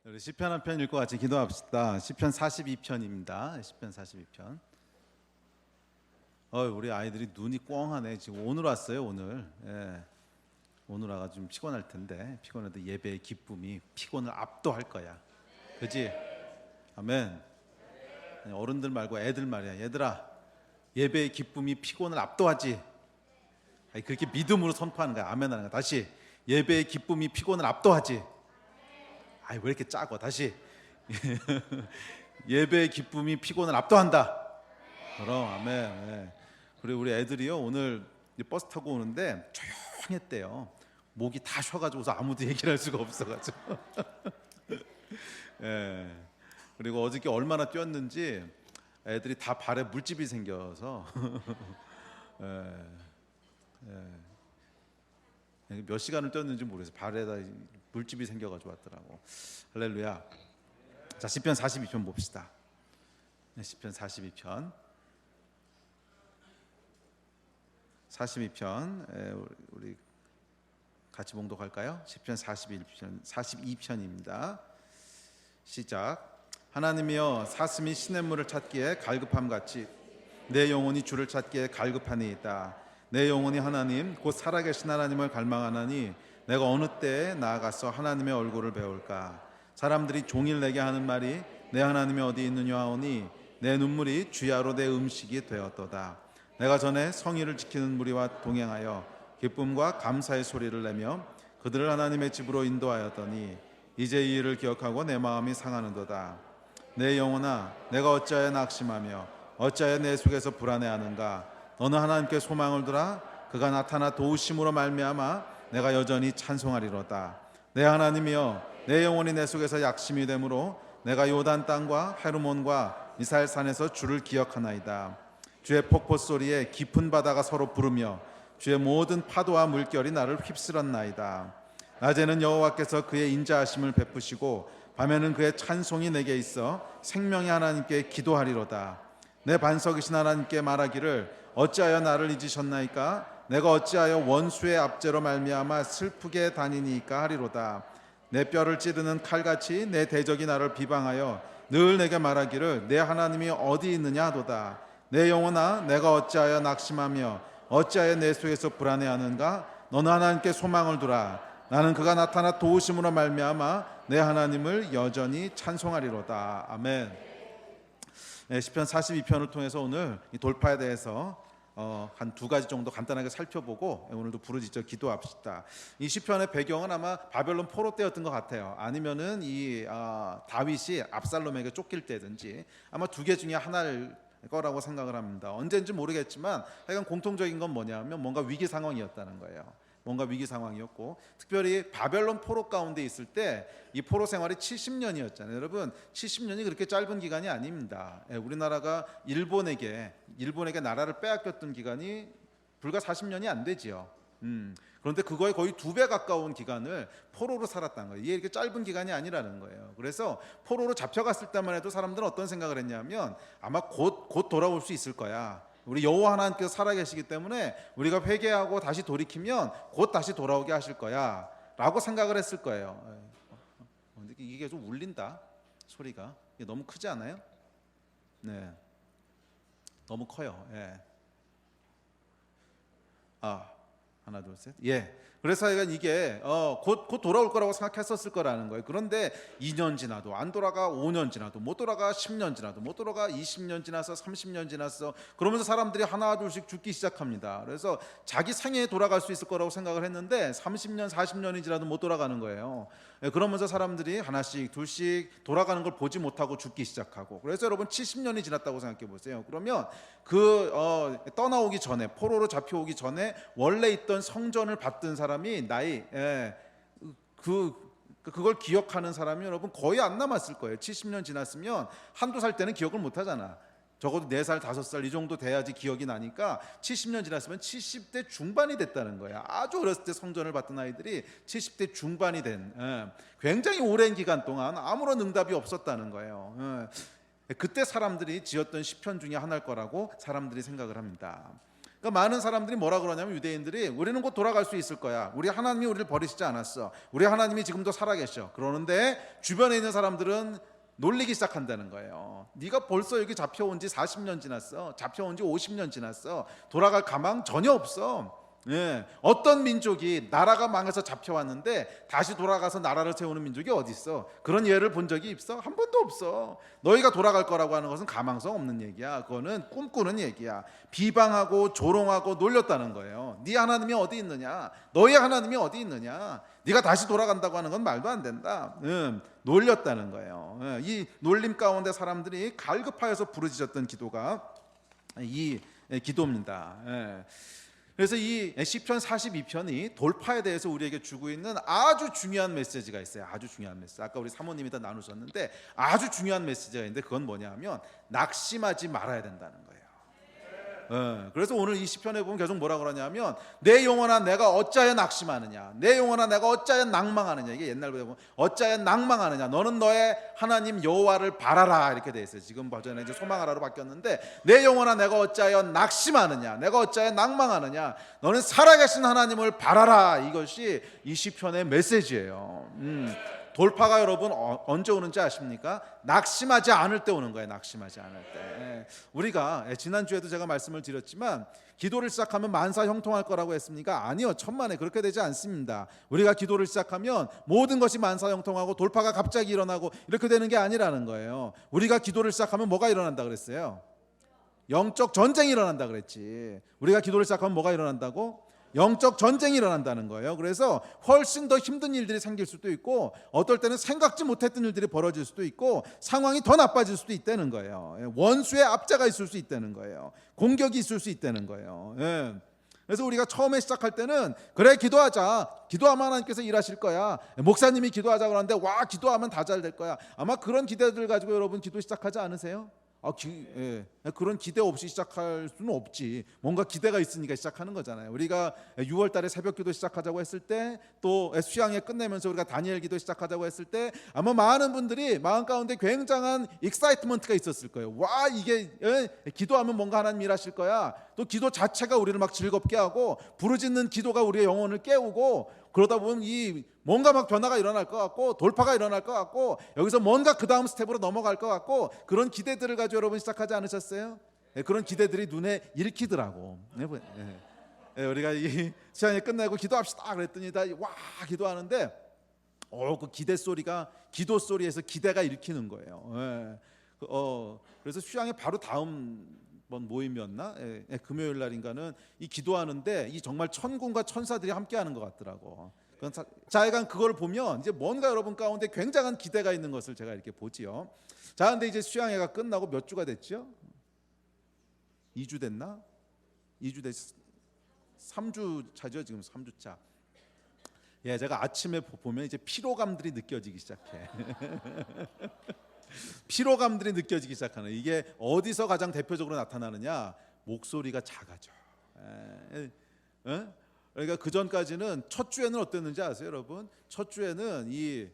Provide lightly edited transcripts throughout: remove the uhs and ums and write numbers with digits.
우리 시편 한 편 읽고 같이 기도합시다. 시편 42편입니다. 시편 42편. 우리 아이들이 눈이 꽝하네. 지금 오늘 왔어요. 오늘. 오늘 와가 좀 피곤할 텐데 피곤해도 예배의 기쁨이 피곤을 압도할 거야. 그지? 아멘. 어른들 말고 애들 말이야. 얘들아, 예배의 기쁨이 피곤을 압도하지. 그렇게 믿음으로 선포하는 거야. 아멘 하는 거야. 다시, 예배의 기쁨이 피곤을 압도하지. 왜 이렇게 짜고. 다시 예배의 기쁨이 피곤을 압도한다. 그럼 아멘. 그리고 우리 애들이요, 오늘 버스 타고 오는데 조용했대요. 목이 다 쉬어가지고서 아무도 얘기를 할 수가 없어가지고. 그리고 어저께 얼마나 뛰었는지 애들이 다 발에 물집이 생겨서 몇 시간을 뛰었는지 모르겠어요. 발에다 물집이 생겨가지고 왔더라고. 할렐루야. 자, 시편 42편 봅시다. 시편 42편 우리 같이 봉독할까요? 시편 42편입니다. 시작. 하나님이여, 사슴이 시냇물을 찾기에 갈급함같이 내 영혼이 주를 찾기에 갈급하니이다. 내 영혼이 하나님 곧 살아계신 하나님을 갈망하나니 내가 어느 때에 나아가서 하나님의 얼굴을 배울까. 사람들이 종일 내게 하는 말이 내 하나님이 어디 있느냐 하오니 내 눈물이 주야로 내 음식이 되었도다. 내가 전에 성의를 지키는 무리와 동행하여 기쁨과 감사의 소리를 내며 그들을 하나님의 집으로 인도하였더니 이제 이 일을 기억하고 내 마음이 상하는도다. 내 영혼아, 내가 어찌하여 낙심하며 어찌하여 내 속에서 불안해하는가. 너는 하나님께 소망을 두라. 그가 나타나 도우심으로 말미암아 내가 여전히 찬송하리로다. 내 하나님이여, 내 영혼이 내 속에서 약심이 되므로 내가 요단 땅과 헤르몬과 미살산에서 주를 기억하나이다. 주의 폭포 소리에 깊은 바다가 서로 부르며 주의 모든 파도와 물결이 나를 휩쓸었나이다. 낮에는 여호와께서 그의 인자하심을 베푸시고 밤에는 그의 찬송이 내게 있어 생명의 하나님께 기도하리로다. 내 반석이신 하나님께 말하기를 어찌하여 나를 잊으셨나이까. 내가 어찌하여 원수의 압제로 말미암아 슬프게 다니니까 하리로다. 내 뼈를 찌르는 칼같이 내 대적이 나를 비방하여 늘 내게 말하기를 내 하나님이 어디 있느냐 하도다. 내 영혼아, 내가 어찌하여 낙심하며 어찌하여 내 속에서 불안해하는가. 너는 하나님께 소망을 두라. 나는 그가 나타나 도우심으로 말미암아 내 하나님을 여전히 찬송하리로다. 아멘. 시편 42편을 통해서 오늘 이 돌파에 대해서 한 두 가지 정도 간단하게 살펴보고 오늘도 부르짖어 기도합시다. 이 시편의 배경은 아마 바벨론 포로 때였던 것 같아요. 아니면은 이 다윗이 압살롬에게 쫓길 때든지 아마 두 개 중에 하나일 거라고 생각을 합니다. 언제인지 모르겠지만 하여간 공통적인 건 뭐냐면 뭔가 위기 상황이었다는 거예요. 뭔가 위기 상황이었고, 특별히 바벨론 포로 가운데 있을 때 이 포로 생활이 70년이었잖아요. 여러분, 70년이 그렇게 짧은 기간이 아닙니다. 우리나라가 일본에게 나라를 빼앗겼던 기간이 불과 40년이 안 되지요. 그런데 그거에 거의 2배 가까운 기간을 포로로 살았다는 거예요. 이게 이렇게 짧은 기간이 아니라는 거예요. 그래서 포로로 잡혀갔을 때만 해도 사람들은 어떤 생각을 했냐면 아마 곧 돌아올 수 있을 거야. 우리 여호와 하나님께서 살아계시기 때문에 우리가 회개하고 다시 돌이키면 곧 다시 돌아오게 하실 거야 라고 생각을 했을 거예요. 근데 이게 좀 울린다, 소리가. 이게 너무 크지 않아요? 네, 너무 커요. 하나 둘 셋. 그래서 이게 곧 돌아올 거라고 생각했었을 거라는 거예요. 그런데 2년 지나도 안 돌아가, 5년 지나도 못 돌아가, 10년 지나도 못 돌아가, 20년 지나서 30년 지났어. 그러면서 사람들이 하나 둘씩 죽기 시작합니다. 그래서 자기 생애에 돌아갈 수 있을 거라고 생각을 했는데 30년 40년이 지나도 못 돌아가는 거예요. 그러면서 사람들이 하나씩 둘씩 돌아가는 걸 보지 못하고 죽기 시작하고, 그래서 여러분 70년이 지났다고 생각해 보세요. 그러면 떠나오기 전에, 포로로 잡혀오기 전에 원래 있던 성전을 받던 사람이 그걸 기억하는 사람이 여러분 거의 안 남았을 거예요. 70년 지났으면 한두 살 때는 기억을 못 하잖아. 적어도 4살 5살 이 정도 돼야지 기억이 나니까 70년 지났으면 70대 중반이 됐다는 거야. 아주 어렸을 때 성전을 받던 아이들이 70대 중반이 된, 굉장히 오랜 기간 동안 아무런 응답이 없었다는 거예요. 그때 사람들이 지었던 시편 중에 하나일 거라고 사람들이 생각을 합니다. 그러니까 많은 사람들이 뭐라 그러냐면 유대인들이 우리는 곧 돌아갈 수 있을 거야. 우리 하나님이 우리를 버리시지 않았어. 우리 하나님이 지금도 살아계셔. 그러는데 주변에 있는 사람들은 놀리기 시작한다는 거예요. 네가 벌써 여기 잡혀온 지 40년 지났어. 잡혀온 지 50년 지났어. 돌아갈 가망 전혀 없어. 예, 어떤 민족이 나라가 망해서 잡혀왔는데 다시 돌아가서 나라를 세우는 민족이 어디 있어? 그런 예를 본 적이 있어? 한 번도 없어. 너희가 돌아갈 거라고 하는 것은 가망성 없는 얘기야. 그거는 꿈꾸는 얘기야. 비방하고 조롱하고 놀렸다는 거예요. 네 하나님이 어디 있느냐? 너희 하나님이 어디 있느냐? 네가 다시 돌아간다고 하는 건 말도 안 된다. 놀렸다는 거예요. 이 놀림 가운데 사람들이 갈급하여서 부르짖었던 기도가 이 기도입니다. 그래서 이 시편 42편이 돌파에 대해서 우리에게 주고 있는 아주 중요한 메시지가 있어요. 아주 중요한 메시지. 아까 우리 사모님이 다 나누셨는데 아주 중요한 메시지가 있는데 그건 뭐냐면 낙심하지 말아야 된다는 거예요. 그래서 오늘 이 시편에 보면 계속 뭐라 그러냐면 내 영혼아 내가 어찌하여 낙심하느냐, 내 영혼아 내가 어찌하여 낭망하느냐. 이게 옛날부터 보면 어찌하여 낭망하느냐, 너는 너의 하나님 여호와를 바라라 이렇게 돼 있어요. 지금 버전에 이제 소망하라로 바뀌었는데 내 영혼아 내가 어찌하여 낙심하느냐, 내가 어찌하여 낭망하느냐, 너는 살아계신 하나님을 바라라. 이것이 이 시편의 메시지예요. 돌파가 여러분 언제 오는지 아십니까? 낙심하지 않을 때 오는 거예요. 낙심하지 않을 때. 우리가 지난주에도 제가 말씀을 드렸지만 기도를 시작하면 만사 형통할 거라고 했습니까? 아니요, 천만에 그렇게 되지 않습니다. 우리가 기도를 시작하면 모든 것이 만사 형통하고 돌파가 갑자기 일어나고 이렇게 되는 게 아니라는 거예요. 우리가 기도를 시작하면 뭐가 일어난다 그랬어요? 영적 전쟁이 일어난다 그랬지. 우리가 기도를 시작하면 뭐가 일어난다고? 영적 전쟁이 일어난다는 거예요. 그래서 훨씬 더 힘든 일들이 생길 수도 있고 어떨 때는 생각지 못했던 일들이 벌어질 수도 있고 상황이 더 나빠질 수도 있다는 거예요. 원수의 압제가 있을 수 있다는 거예요. 공격이 있을 수 있다는 거예요. 그래서 우리가 처음에 시작할 때는 그래 기도하자, 기도하면 하나님께서 일하실 거야, 목사님이 기도하자 그러는데 와 기도하면 다 잘 될 거야. 아마 그런 기대들 가지고 여러분 기도 시작하지 않으세요? 그런 기대 없이 시작할 수는 없지. 뭔가 기대가 있으니까 시작하는 거잖아요. 우리가 6월 달에 새벽 기도 시작하자고 했을 때, 또 수양회 끝내면서 우리가 다니엘 기도 시작하자고 했을 때 아마 많은 분들이 마음 가운데 굉장한 익사이트먼트가 있었을 거예요. 와 이게 기도하면 뭔가 하나님 일하실 거야. 또 기도 자체가 우리를 막 즐겁게 하고 부르짖는 기도가 우리의 영혼을 깨우고 그러다 보면 이 뭔가 막 변화가 일어날 것 같고 돌파가 일어날 것 같고 여기서 뭔가 그 다음 스텝으로 넘어갈 것 같고 그런 기대들을 가지고 여러분 시작하지 않으셨어요? 그런 기대들이 눈에 읽히더라고. 우리가 이 시간이 끝나고 기도합시다 그랬더니 다 와 기도하는데 그 기대 소리가 기도 소리에서 기대가 읽히는 거예요. 그래서 수양의 바로 다음 번 모임이었나? 금요일 날인가는 이 기도하는데 이 정말 천군과 천사들이 함께하는 것 같더라고. 자기가 그걸 보면 이제 뭔가 여러분 가운데 굉장한 기대가 있는 것을 제가 이렇게 보지요. 자, 근데 이제 수양회가 끝나고 몇 주가 됐죠? 2주 됐나? 2주 됐 3주 차죠. 지금 3주 차. 제가 아침에 보면 이제 피로감들이 느껴지기 시작해. 피로감들이 느껴지기 시작하는. 이게 어디서 가장 대표적으로 나타나느냐? 목소리가 작아져. 그러니까 그 전까지는 첫 주에는 어땠는지 아세요, 여러분? 첫 주에는 이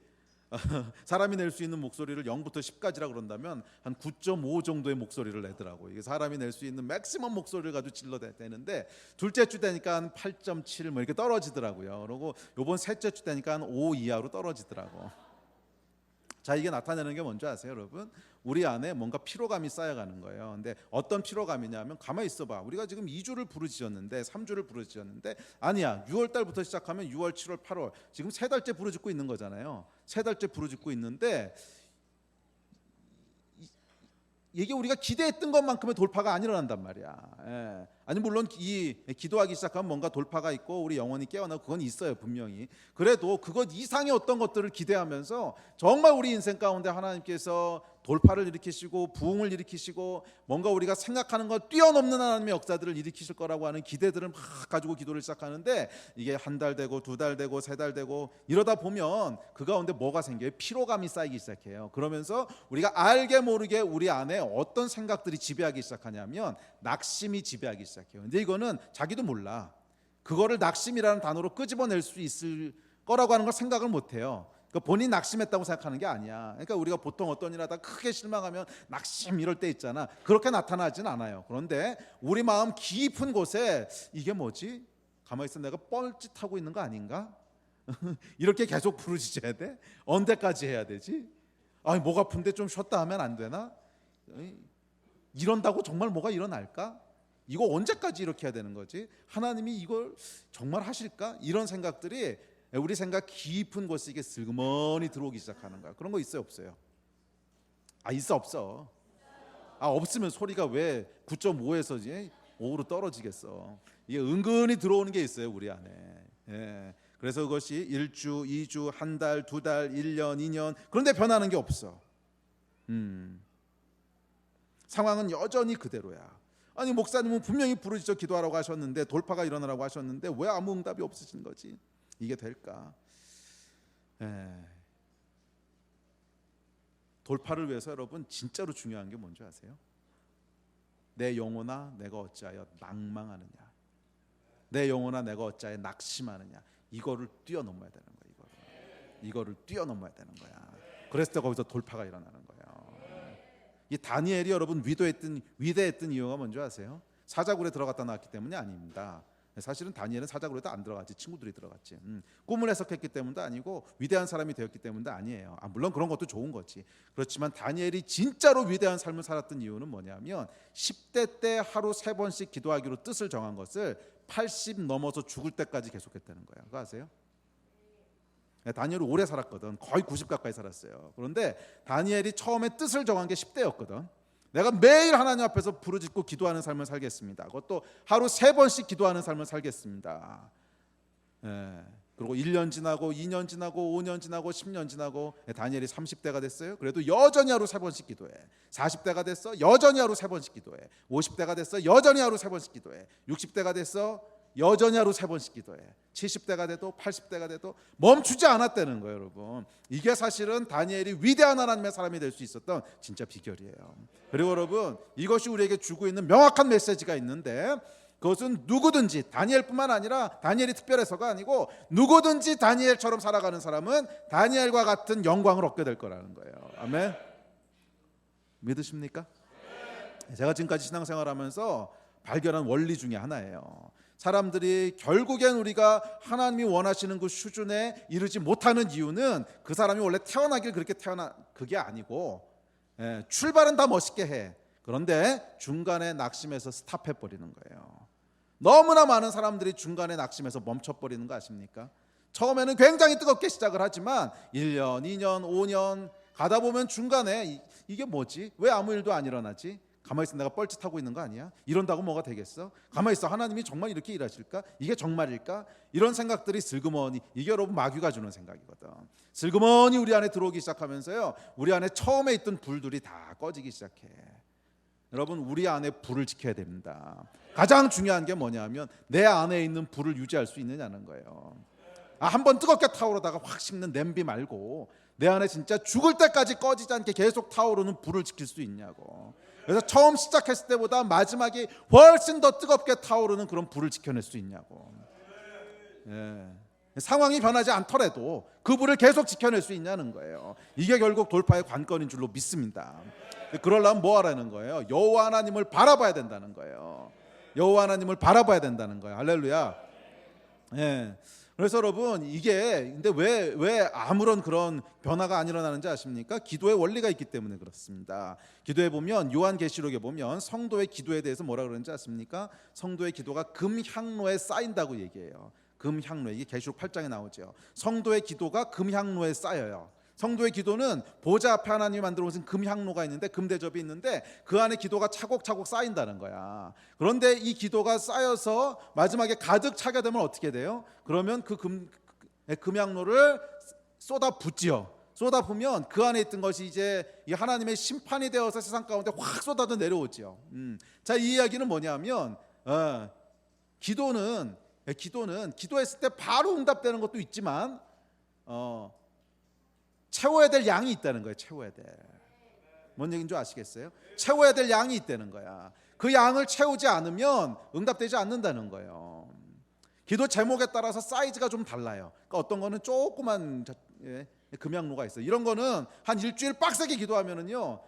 사람이 낼 수 있는 목소리를 0부터 10까지라 그런다면 한 9.5 정도의 목소리를 내더라고. 이게 사람이 낼 수 있는 맥시멈 목소리를 가지고 질러대는데 둘째 주 되니까 한 8.7 뭐 이렇게 떨어지더라고요. 그리고 요번 셋째 주 되니까 한 5 이하로 떨어지더라고. 자, 이게 나타내는 게 뭔지 아세요, 여러분? 우리 안에 뭔가 피로감이 쌓여가는 거예요. 근데 어떤 피로감이냐면 가만히 있어봐. 우리가 지금 2주를 부르짖었는데 3주를 부르짖었는데 아니야. 6월 달부터 시작하면 6월, 7월, 8월 지금 3달째 부르짖고 있는 거잖아요. 3달째 부르짖고 있는데 이게 우리가 기대했던 것만큼의 돌파가 안 일어난단 말이야. 아니 물론 이 기도하기 시작하면 뭔가 돌파가 있고 우리 영혼이 깨어나고 그건 있어요 분명히. 그래도 그것 이상의 어떤 것들을 기대하면서 정말 우리 인생 가운데 하나님께서 돌파를 일으키시고 부흥을 일으키시고 뭔가 우리가 생각하는 것 뛰어넘는 하나님의 역사들을 일으키실 거라고 하는 기대들을 막 가지고 기도를 시작하는데 이게 한 달 되고 2달 되고 3달 되고 이러다 보면 그 가운데 뭐가 생겨요? 피로감이 쌓이기 시작해요. 그러면서 우리가 알게 모르게 우리 안에 어떤 생각들이 지배하기 시작하냐면 낙심이 지배하기 시작해요. 근데 이거는 자기도 몰라. 그거를 낙심이라는 단어로 끄집어낼 수 있을 거라고 하는 걸 생각을 못해요. 그러니까 본인 낙심했다고 생각하는 게 아니야. 그러니까 우리가 보통 어떤 일 하다 크게 실망하면 낙심 이럴 때 있잖아. 그렇게 나타나진 않아요. 그런데 우리 마음 깊은 곳에 이게 뭐지? 가만히 있어, 내가 뻘짓하고 있는 거 아닌가? 이렇게 계속 부르짖어야 돼? 언제까지 해야 되지? 아니, 목 아픈데 좀 쉬었다 하면 안 되나? 이런다고 정말 뭐가 일어날까? 이거 언제까지 이렇게 해야 되는 거지? 하나님이 이걸 정말 하실까? 이런 생각들이 우리 생각 깊은 곳에 이게 슬그머니 들어오기 시작하는 거야. 그런 거 있어요, 없어요? 있어, 없어? 없으면 소리가 왜 9.5에서 5로 떨어지겠어? 이게 은근히 들어오는 게 있어요, 우리 안에. 예. 그래서 그것이 1주, 2주, 한 달, 두 달, 1년, 2년, 그런데 변하는 게 없어. 상황은 여전히 그대로야. 아니, 목사님은 분명히 부르짖어 기도하라고 하셨는데, 돌파가 일어나라고 하셨는데 왜 아무 응답이 없으신 거지? 이게 될까? 돌파를 위해서 여러분 진짜로 중요한 게 뭔지 아세요? 내 영혼아 내가 어찌하여 낭망하느냐, 내 영혼아 내가 어찌하여 낙심하느냐, 이거를 뛰어넘어야 되는 거야. 이거를 뛰어넘어야 되는 거야. 그랬을 때 거기서 돌파가 일어나는 거예요. 이 다니엘이 여러분 위대했던 이유가 뭔지 아세요? 사자굴에 들어갔다 나왔기 때문이 아닙니다. 사실은 다니엘은 사자굴에도 안 들어갔지, 친구들이 들어갔지. 꿈을 해석했기 때문도 아니고 위대한 사람이 되었기 때문도 아니에요. 물론 그런 것도 좋은 거지. 그렇지만 다니엘이 진짜로 위대한 삶을 살았던 이유는 뭐냐면 10대 때 하루 3번씩 기도하기로 뜻을 정한 것을 80 넘어서 죽을 때까지 계속했다는 거예요. 그거 아세요? 다니엘은 오래 살았거든. 거의 90 가까이 살았어요. 그런데 다니엘이 처음에 뜻을 정한 게 10대였거든. 내가 매일 하나님 앞에서 부르짖고 기도하는 삶을 살겠습니다. 그것도 하루 3번씩 기도하는 삶을 살겠습니다. 그리고 1년 지나고 2년 지나고 5년 지나고 10년 지나고 다니엘이 30대가 됐어요. 그래도 여전히 하루 3번씩 기도해. 40대가 됐어. 여전히 하루 3번씩 기도해. 50대가 됐어. 여전히 하루 3번씩 기도해. 60대가 됐어. 여전히 하루 3번씩 기도해. 70대가 돼도 80대가 돼도 멈추지 않았다는 거예요, 여러분. 이게 사실은 다니엘이 위대한 하나님의 사람이 될 수 있었던 진짜 비결이에요. 그리고 여러분, 이것이 우리에게 주고 있는 명확한 메시지가 있는데, 그것은 누구든지, 다니엘뿐만 아니라 다니엘이 특별해서가 아니고 누구든지 다니엘처럼 살아가는 사람은 다니엘과 같은 영광을 얻게 될 거라는 거예요. 아멘. 믿으십니까? 제가 지금까지 신앙생활하면서 발견한 원리 중에 하나예요. 사람들이 결국엔 우리가 하나님이 원하시는 그 수준에 이르지 못하는 이유는 그 사람이 원래 태어나길 그렇게 그게 아니고, 출발은 다 멋있게 해. 그런데 중간에 낙심해서 스탑해버리는 거예요. 너무나 많은 사람들이 중간에 낙심해서 멈춰버리는 거 아십니까? 처음에는 굉장히 뜨겁게 시작을 하지만 1년, 2년, 5년 가다 보면 중간에 이게 뭐지? 왜 아무 일도 안 일어나지? 가만히 있어, 내가 뻘짓하고 있는 거 아니야? 이런다고 뭐가 되겠어? 가만히 있어, 하나님이 정말 이렇게 일하실까? 이게 정말일까? 이런 생각들이 슬그머니, 이게 여러분 마귀가 주는 생각이거든. 슬그머니 우리 안에 들어오기 시작하면서요, 우리 안에 처음에 있던 불들이 다 꺼지기 시작해. 여러분, 우리 안에 불을 지켜야 됩니다. 가장 중요한 게 뭐냐면 내 안에 있는 불을 유지할 수 있느냐는 거예요. 한번 뜨겁게 타오르다가 확 식는 냄비 말고 내 안에 진짜 죽을 때까지 꺼지지 않게 계속 타오르는 불을 지킬 수 있냐고. 그래서 처음 시작했을 때보다 마지막에 훨씬 더 뜨겁게 타오르는 그런 불을 지켜낼 수 있냐고. 상황이 변하지 않더라도 그 불을 계속 지켜낼 수 있냐는 거예요. 이게 결국 돌파의 관건인 줄로 믿습니다. 그러려면 뭐 하라는 거예요? 여호와 하나님을 바라봐야 된다는 거예요. 여호와 하나님을 바라봐야 된다는 거예요. 할렐루야. 그래서 여러분, 이게 근데 왜 아무런 그런 변화가 안 일어나는지 아십니까? 기도의 원리가 있기 때문에 그렇습니다. 기도에 보면, 요한계시록에 보면 성도의 기도에 대해서 뭐라 그러는지 아십니까? 성도의 기도가 금향로에 쌓인다고 얘기해요. 금향로, 이게 계시록 8장에 나오죠. 성도의 기도가 금향로에 쌓여요. 성도의 기도는 보좌 앞에 하나님이 만들어 놓으신 금향로가 있는데, 금대접이 있는데 그 안에 기도가 차곡차곡 쌓인다는 거야. 그런데 이 기도가 쌓여서 마지막에 가득 차게 되면 어떻게 돼요? 그러면 그 금향로를 쏟아붓지요. 쏟아부으면 그 안에 있던 것이 이제 하나님의 심판이 되어서 세상 가운데 확 쏟아져 내려오지요. 자, 이 이야기는 뭐냐면, 기도는 기도했을 때 바로 응답되는 것도 있지만 채워야 될 양이 있다는 거예요. 채워야 될. 뭔 얘기인 줄 아시겠어요? 채워야 될 양이 있다는 거야. 그 양을 채우지 않으면 응답되지 않는다는 거예요. 기도 제목에 따라서 사이즈가 좀 달라요. 그러니까 어떤 거는 조그만 금양로가 있어요. 이런 거는 한 일주일 빡세게 기도하면은요,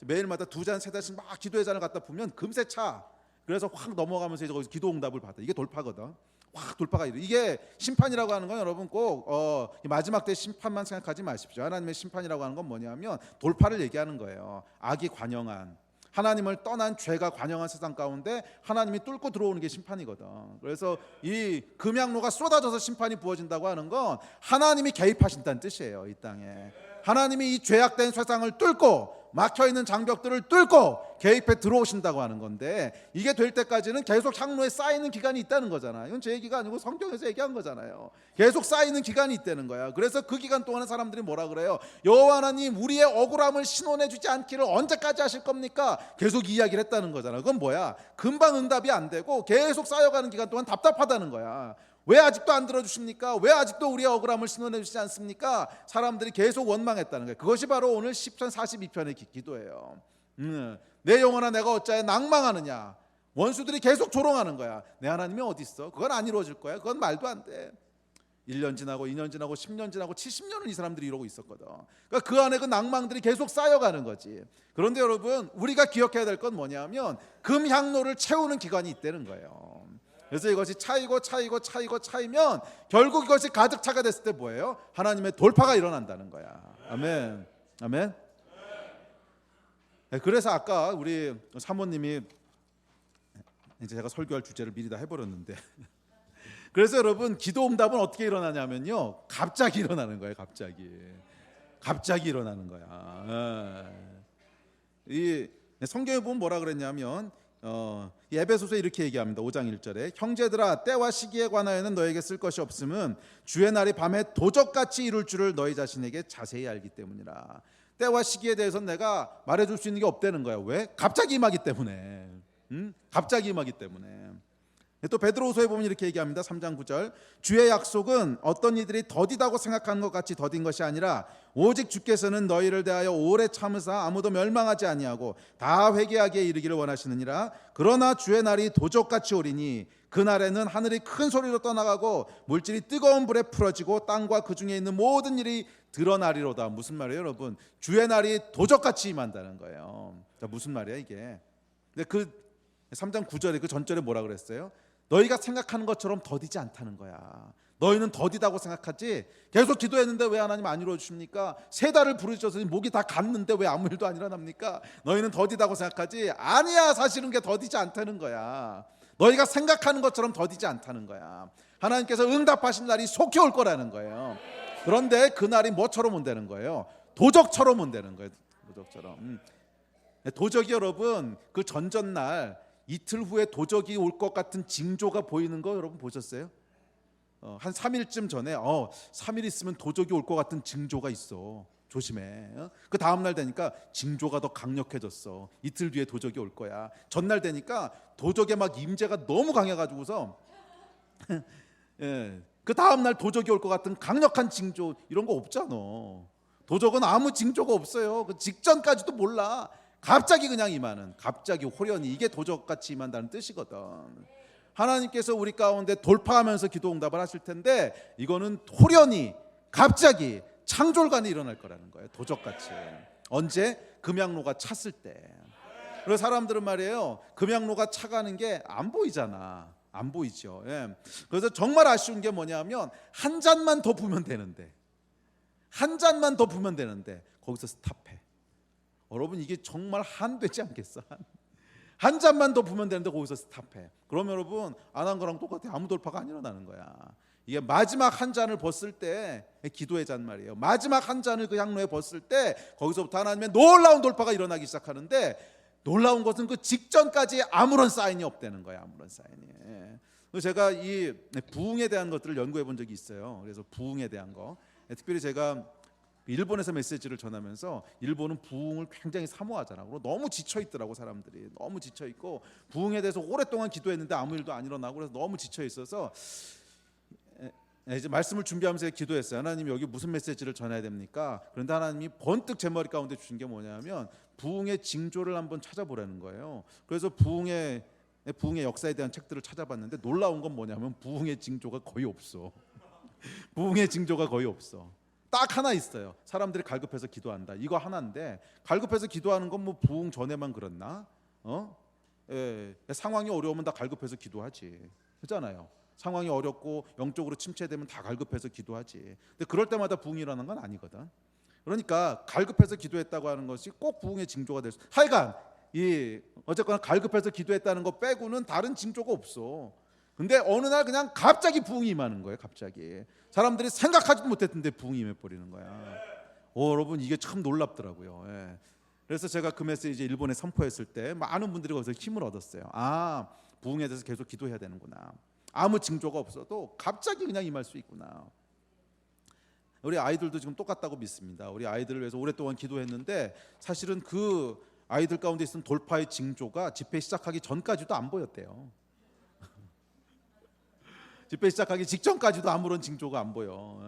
매일마다 2잔 3잔씩 막 기도의 잔을 갖다 부으면 금세 차. 그래서 확 넘어가면서 이제 거기서 기도 응답을 받아. 이게 돌파거든. 확 돌파가 이래. 이게 심판이라고 하는 건 여러분 꼭 마지막 때 심판만 생각하지 마십시오. 하나님의 심판이라고 하는 건 뭐냐면 돌파를 얘기하는 거예요. 악이 관영한, 하나님을 떠난 죄가 관영한 세상 가운데 하나님이 뚫고 들어오는 게 심판이거든. 그래서 이 금양로가 쏟아져서 심판이 부어진다고 하는 건 하나님이 개입하신다는 뜻이에요. 이 땅에 하나님이 이 죄악된 세상을 뚫고 막혀있는 장벽들을 뚫고 개입해 들어오신다고 하는 건데, 이게 될 때까지는 계속 향로에 쌓이는 기간이 있다는 거잖아요. 이건 제 얘기가 아니고 성경에서 얘기한 거잖아요. 계속 쌓이는 기간이 있다는 거야. 그래서 그 기간 동안에 사람들이 뭐라 그래요? 여호와 하나님, 우리의 억울함을 신원해 주지 않기를 언제까지 하실 겁니까? 계속 이야기를 했다는 거잖아. 그건 뭐야? 금방 응답이 안 되고 계속 쌓여가는 기간 동안 답답하다는 거야. 왜 아직도 안 들어주십니까? 왜 아직도 우리의 억울함을 신원해 주시지 않습니까? 사람들이 계속 원망했다는 거예요. 그것이 바로 오늘 10편 42편의 기도예요. 내 영혼아 내가 어찌하여 낭망하느냐. 원수들이 계속 조롱하는 거야. 내 하나님이 어디 있어? 그건 안 이루어질 거야. 그건 말도 안 돼. 1년 지나고 2년 지나고 10년 지나고 70년을 이 사람들이 이러고 있었거든. 그러니까 그 안에 그 낭망들이 계속 쌓여가는 거지. 그런데 여러분, 우리가 기억해야 될 건 뭐냐면 금향로를 채우는 기간이 있다는 거예요. 그래서 이것이 차이면 결국 이것이 가득 차가 됐을 때 뭐예요? 하나님의 돌파가 일어난다는 거야. 아멘. 아멘. 그래서 아까 우리 사모님이, 이제 제가 설교할 주제를 미리 다 해버렸는데 그래서 여러분, 기도 응답은 어떻게 일어나냐면요, 갑자기 일어나는 거예요. 갑자기 일어나는 거야. 이 성경에 보면 뭐라 그랬냐면 에베소서에 이렇게 얘기합니다. 5장 1절에 형제들아, 때와 시기에 관하여는 너에게 쓸 것이 없음은 주의 날이 밤에 도적같이 이룰 줄을 너희 자신에게 자세히 알기 때문이라. 때와 시기에 대해서는 내가 말해줄 수 있는 게 없다는 거야. 왜? 갑자기 임하기 때문에. 갑자기 임하기 때문에. 또 베드로후서에 보면 이렇게 얘기합니다. 3장 9절 주의 약속은 어떤 이들이 더디다고 생각하는 것 같이 더딘 것이 아니라 오직 주께서는 너희를 대하여 오래 참으사 아무도 멸망하지 아니하고 다 회개하기에 이르기를 원하시느니라. 그러나 주의 날이 도적같이 오리니 그날에는 하늘이 큰 소리로 떠나가고 물질이 뜨거운 불에 풀어지고 땅과 그 중에 있는 모든 일이 드러나리로다. 무슨 말이에요 여러분? 주의 날이 도적같이 임한다는 거예요. 자, 무슨 말이야 이게? 근데 그 3장 9절에 그 전절에 뭐라 그랬어요? 너희가 생각하는 것처럼 더디지 않다는 거야. 너희는 더디다고 생각하지. 계속 기도했는데 왜 하나님 안 이루어 주십니까? 3달을 부르셔서 목이 다 갔는데 왜 아무 일도 안 일어납니까? 너희는 더디다고 생각하지. 아니야, 사실은 게 더디지 않다는 거야. 너희가 생각하는 것처럼 더디지 않다는 거야. 하나님께서 응답하신 날이 속히 올 거라는 거예요. 그런데 그 날이 뭐처럼 온다는 거예요? 도적처럼 온다는 거예요. 도적처럼. 도적이 여러분, 그 전전날 이틀 후에 도적이 올 것 같은 징조가 보이는 거 여러분 보셨어요? 한 3일쯤 전에 3일 있으면 도적이 올 것 같은 징조가 있어. 조심해. 그 다음 날 되니까 징조가 더 강력해졌어. 이틀 뒤에 도적이 올 거야. 전날 되니까 도적의 막 임재가 너무 강해가지고서 그 다음 날 도적이 올 것 같은 강력한 징조 이런 거 없잖아. 도적은 아무 징조가 없어요. 그 직전까지도 몰라. 갑자기 그냥 임하는, 갑자기 호련히, 이게 도적같이 임한다는 뜻이거든. 하나님께서 우리 가운데 돌파하면서 기도 응답을 하실 텐데 이거는 호련히 갑자기 창졸간에 일어날 거라는 거예요. 도적같이. 언제? 금양로가 찼을 때. 그래서 사람들은 말이에요, 금양로가 차가는 게 안 보이잖아. 안 보이죠. 그래서 정말 아쉬운 게 뭐냐면 한 잔만 더 부으면 되는데, 한 잔만 더 부으면 되는데 거기서 스탑해. 여러분, 이게 정말 한되지 않겠어? 한 잔만 더 부으면 되는데 거기서 스탑해. 그러면 여러분, 안 한 거랑 똑같아. 아무 돌파가 안 일어나는 거야. 이게 마지막 한 잔을 벗을 때, 기도의 잔 말이에요. 마지막 한 잔을 그 향로에 벗을 때 거기서부터 하나님의 놀라운 돌파가 일어나기 시작하는데, 놀라운 것은 그 직전까지 아무런 사인이 없다는 거야. 아무런 사인이. 그래서 제가 이 부흥에 대한 것들을 연구해 본 적이 있어요. 그래서 부흥에 대한 거, 특별히 제가 일본에서 메시지를 전하면서, 일본은 부흥을 굉장히 사모하잖아. 그리고 너무 지쳐 있더라고. 사람들이 너무 지쳐 있고, 부흥에 대해서 오랫동안 기도했는데 아무 일도 안 일어나고, 그래서 너무 지쳐 있어서 이제 말씀을 준비하면서 기도했어요. 하나님, 여기 무슨 메시지를 전해야 됩니까? 그런데 하나님이 번뜩 제 머리 가운데 주신 게 뭐냐면 부흥의 징조를 한번 찾아보라는 거예요. 그래서 부흥의 역사에 대한 책들을 찾아봤는데 놀라운 건 뭐냐면 부흥의 징조가 거의 없어. 부흥의 징조가 거의 없어. 딱 하나 있어요. 사람들이 갈급해서 기도한다. 이거 하나인데 갈급해서 기도하는 건 뭐 부흥 전에만 그렇나? 상황이 어려우면 다 갈급해서 기도하지. 그렇잖아요. 상황이 어렵고 영적으로 침체되면 다 갈급해서 기도하지. 근데 그럴 때마다 부흥이 일어나는 건 아니거든. 그러니까 갈급해서 기도했다고 하는 것이 꼭 부흥의 징조가 될 수. 하여간 어쨌거나 갈급해서 기도했다는 거 빼고는 다른 징조가 없어. 근데 어느 날 그냥 갑자기 부흥이 임하는 거예요. 갑자기 사람들이 생각하지도 못했는데 부흥이 임해버리는 거야. 여러분 이게 참 놀랍더라고요. 그래서 제가 그 메시지 일본에 선포했을 때 많은 분들이 거기서 힘을 얻었어요. 부흥에 대해서 계속 기도해야 되는구나. 아무 징조가 없어도 갑자기 그냥 임할 수 있구나. 우리 아이들도 지금 똑같다고 믿습니다. 우리 아이들을 위해서 오랫동안 기도했는데 사실은 그 아이들 가운데 있는 돌파의 징조가 집회 시작하기 전까지도 안 보였대요. 집회 시작하기 직전까지도 아무런 징조가 안 보여.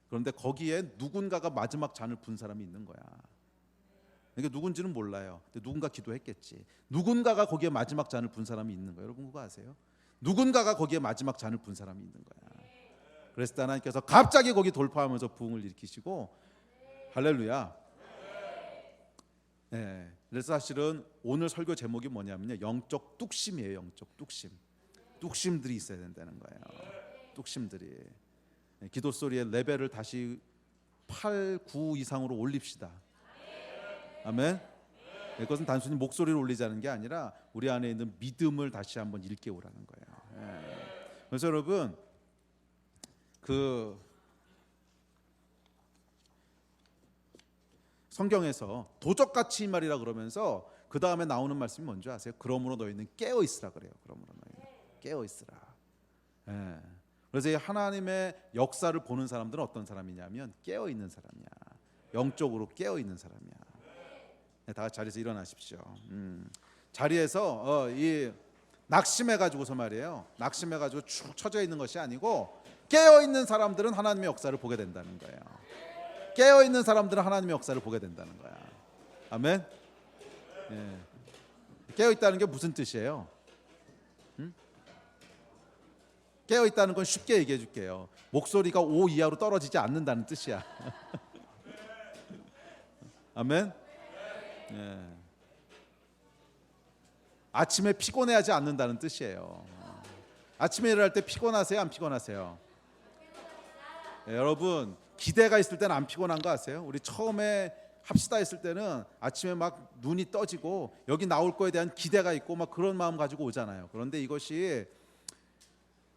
그런데 거기에 누군가가 마지막 잔을 분 사람이 있는 거야. 그러니까 누군지는 몰라요. 근데 누군가 기도했겠지. 누군가가 거기에 마지막 잔을 분 사람이 있는 거예요. 여러분 그거 아세요? 누군가가 거기에 마지막 잔을 분 사람이 있는 거야. 그래서 하나님께서 갑자기 거기 돌파하면서 부흥을 일으키시고, 할렐루야. 그래서 사실은 오늘 설교 제목이 뭐냐면요, 영적 뚝심이에요. 영적 뚝심. 뚝심들이 있어야 된다는 거예요. 뚝심들이. 기도 소리의 레벨을 다시 8, 9 이상으로 올립시다. 아멘. 그것은 단순히 목소리를 올리자는 게 아니라 우리 안에 있는 믿음을 다시 한번 일깨우라는 거예요. 그래서 여러분 그 성경에서 도적같이 이 말이라 그러면서 그 다음에 나오는 말씀이 뭔지 아세요? 그러므로 너희는 깨어 있으라 그래요. 그러므로 너희는 깨어 있으라. 그래서 이 하나님의 역사를 보는 사람들은 어떤 사람이냐면 깨어 있는 사람이야. 영적으로 깨어 있는 사람이야. 다 같이 자리에서 일어나십시오. 자리에서 이 낙심해 가지고서 말이에요. 낙심해 가지고 축 처져 있는 것이 아니고 깨어 있는 사람들은 하나님의 역사를 보게 된다는 거예요. 깨어 있는 사람들은 하나님의 역사를 보게 된다는 거야. 아멘. 깨어 있다는 게 무슨 뜻이에요? 깨어 있다는 건 쉽게 얘기해 줄게요. 목소리가 5 이하로 떨어지지 않는다는 뜻이야. 아멘. 아침에 피곤해하지 않는다는 뜻이에요. 아침에 일어날 때 피곤하세요? 안 피곤하세요? 여러분 기대가 있을 때는 안 피곤한 거 아세요? 우리 처음에 합시다 했을 때는 아침에 막 눈이 떠지고 여기 나올 거에 대한 기대가 있고 막 그런 마음 가지고 오잖아요. 그런데 이것이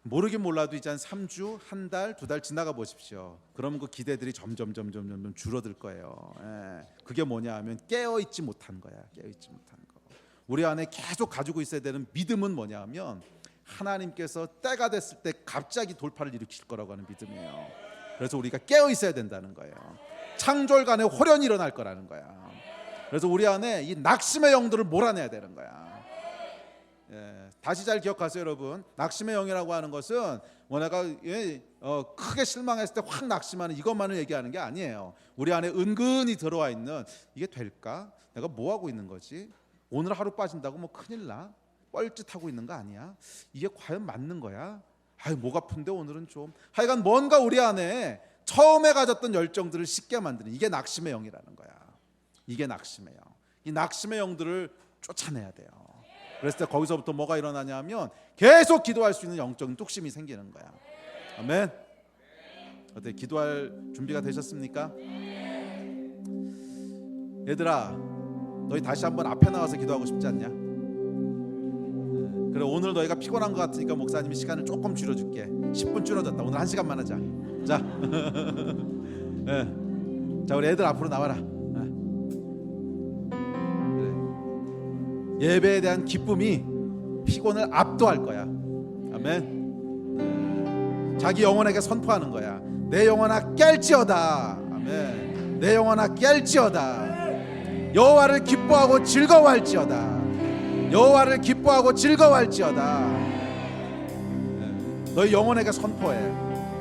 모르긴 몰라도 이제 한 3주, 한 달, 2달 지나가 보십시오. 그러면 그 기대들이 점점 줄어들 거예요. 그게 뭐냐 하면 깨어있지 못한 거야. 깨어있지 못한 거. 우리 안에 계속 가지고 있어야 되는 믿음은 뭐냐 하면 하나님께서 때가 됐을 때 갑자기 돌파를 일으키실 거라고 하는 믿음이에요. 그래서 우리가 깨어있어야 된다는 거예요. 창졸간에 호련이 일어날 거라는 거야. 그래서 우리 안에 이 낙심의 영들을 몰아내야 되는 거야. 다시 잘 기억하세요, 여러분. 낙심의 영이라고 하는 것은 내가 크게 실망했을 때 확 낙심하는 이것만을 얘기하는 게 아니에요. 우리 안에 은근히 들어와 있는 이게 될까? 내가 뭐 하고 있는 거지? 오늘 하루 빠진다고 뭐 큰일 나? 뻘짓하고 있는 거 아니야? 이게 과연 맞는 거야? 목 아픈데 오늘은 좀. 하여간 뭔가 우리 안에 처음에 가졌던 열정들을 식게 만드는 이게 낙심의 영이라는 거야. 이게 낙심의 영. 이 낙심의 영들을 쫓아내야 돼요. 그랬을 때 거기서부터 뭐가 일어나냐면 계속 기도할 수 있는 영적인 뚝심이 생기는 거야. 아멘. 어때? 기도할 준비가 되셨습니까? 얘들아, 너희 다시 한번 앞에 나와서 기도하고 싶지 않냐? 그래, 오늘 너희가 피곤한 것 같으니까 목사님이 시간을 조금 줄여줄게. 10분 줄어졌다. 오늘 1시간만 하자. 자, 자 우리 애들 앞으로 나와라. 예배에 대한 기쁨이 피곤을 압도할 거야. 아멘. 자기 영혼에게 선포하는 거야. 내 영혼아 깰지어다. 아멘. 내 영혼아 깰지어다. 여호와를 기뻐하고 즐거워할지어다. 여호와를 기뻐하고 즐거워할지어다. 너희 영혼에게 선포해.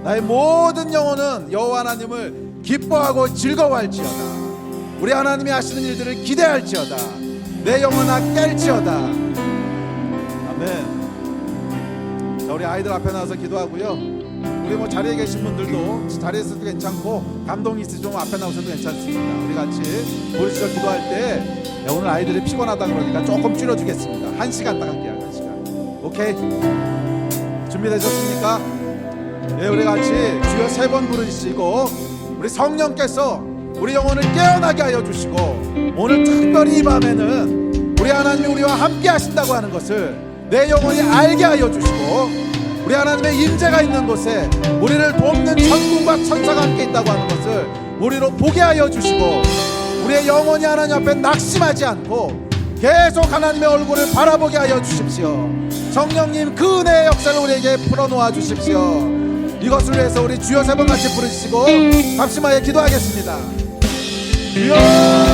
나의 모든 영혼은 여호와 하나님을 기뻐하고 즐거워할지어다. 우리 하나님이 하시는 일들을 기대할지어다. 내 영혼아 깰지어다. 아멘. 자, 우리 아이들 앞에 나와서 기도하고요. 우리 뭐 자리에 계신 분들도 자리에 있어도 괜찮고 감동이 있으시면 앞에 나오셔도 괜찮습니다. 우리 같이 부르짖어 기도할 때 오늘 아이들이 피곤하다 그러니까 조금 줄여주겠습니다. 1시간 딱 할게요. 1시간. 오케이? 준비되셨습니까? 네, 우리 같이 주여 3번 부르시고 우리 성령께서 우리 영혼을 깨어나게 하여 주시고 오늘 특별히 이 밤에는 우리 하나님이 우리와 함께 하신다고 하는 것을 내 영혼이 알게 하여 주시고 우리 하나님의 임재가 있는 곳에 우리를 돕는 천군과 천사가 함께 있다고 하는 것을 우리로 보게 하여 주시고 우리의 영혼이 하나님 앞에 낙심하지 않고 계속 하나님의 얼굴을 바라보게 하여 주십시오. 성령님 그 은혜의 역사를 우리에게 풀어놓아 주십시오. 이것을 위해서 우리 주여 3번 같이 부르시고 합심하여 기도하겠습니다. 주여